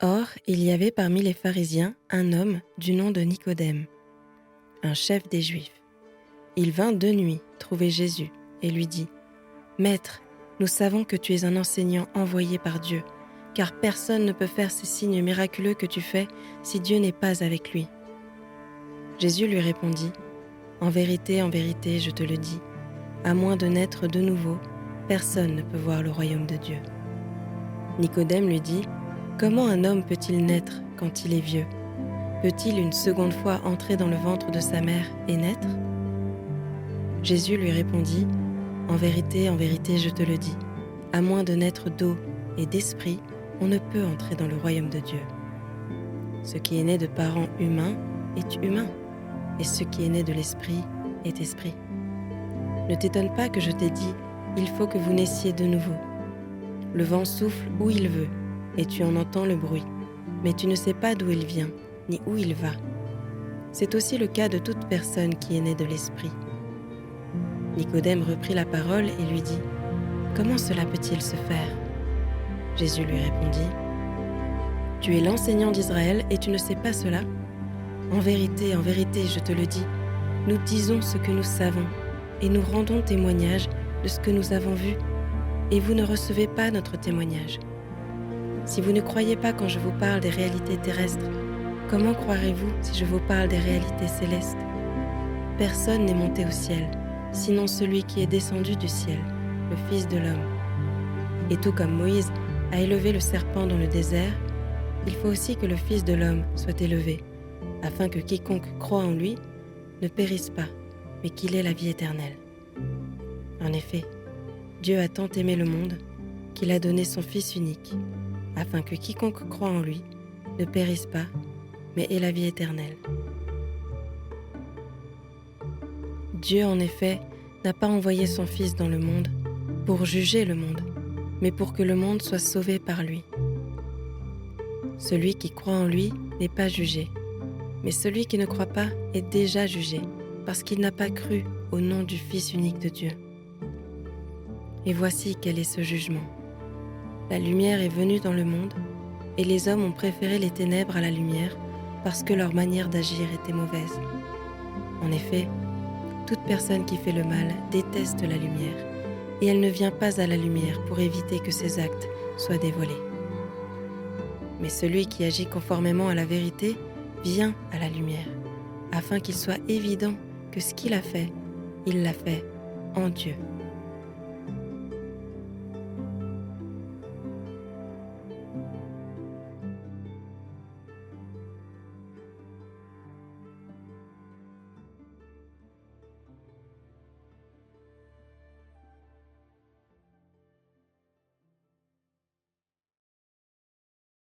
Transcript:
Or, il y avait parmi les pharisiens un homme du nom de Nicodème, un chef des Juifs. Il vint de nuit trouver Jésus et lui dit : « Maître, nous savons que tu es un enseignant envoyé par Dieu, car personne ne peut faire ces signes miraculeux que tu fais si Dieu n'est pas avec lui. » Jésus lui répondit : « En vérité, je te le dis, à moins de naître de nouveau, personne ne peut voir le royaume de Dieu. » Nicodème lui dit : « Comment un homme peut-il naître quand il est vieux ? Peut-il une seconde fois entrer dans le ventre de sa mère et naître ? » Jésus lui répondit : « En vérité, je te le dis, à moins de naître d'eau et d'esprit, on ne peut entrer dans le royaume de Dieu. Ce qui est né de parents humains est humain, et ce qui est né de l'esprit est esprit. Ne t'étonne pas que je t'ai dit, il faut que vous naissiez de nouveau. Le vent souffle où il veut, et tu en entends le bruit, mais tu ne sais pas d'où il vient, ni où il va. C'est aussi le cas de toute personne qui est née de l'esprit. » Nicodème reprit la parole et lui dit : « Comment cela peut-il se faire ? » Jésus lui répondit : « Tu es l'enseignant d'Israël et tu ne sais pas cela ? En vérité, je te le dis, nous disons ce que nous savons et nous rendons témoignage de ce que nous avons vu, et vous ne recevez pas notre témoignage. Si vous ne croyez pas quand je vous parle des réalités terrestres, comment croirez-vous si je vous parle des réalités célestes ? Personne n'est monté au ciel, sinon celui qui est descendu du ciel, le Fils de l'homme. Et tout comme Moïse a élevé le serpent dans le désert, il faut aussi que le Fils de l'homme soit élevé, afin que quiconque croit en lui ne périsse pas, mais qu'il ait la vie éternelle. En effet, Dieu a tant aimé le monde qu'il a donné son Fils unique, afin que quiconque croit en lui ne périsse pas, mais ait la vie éternelle. Dieu, en effet, n'a pas envoyé son Fils dans le monde pour juger le monde, mais pour que le monde soit sauvé par lui. Celui qui croit en lui n'est pas jugé, mais celui qui ne croit pas est déjà jugé, parce qu'il n'a pas cru au nom du Fils unique de Dieu. Et voici quel est ce jugement. La lumière est venue dans le monde, et les hommes ont préféré les ténèbres à la lumière, parce que leur manière d'agir était mauvaise. En effet, toute personne qui fait le mal déteste la lumière, et elle ne vient pas à la lumière pour éviter que ses actes soient dévoilés. Mais celui qui agit conformément à la vérité vient à la lumière, afin qu'il soit évident que ce qu'il a fait, il l'a fait en Dieu.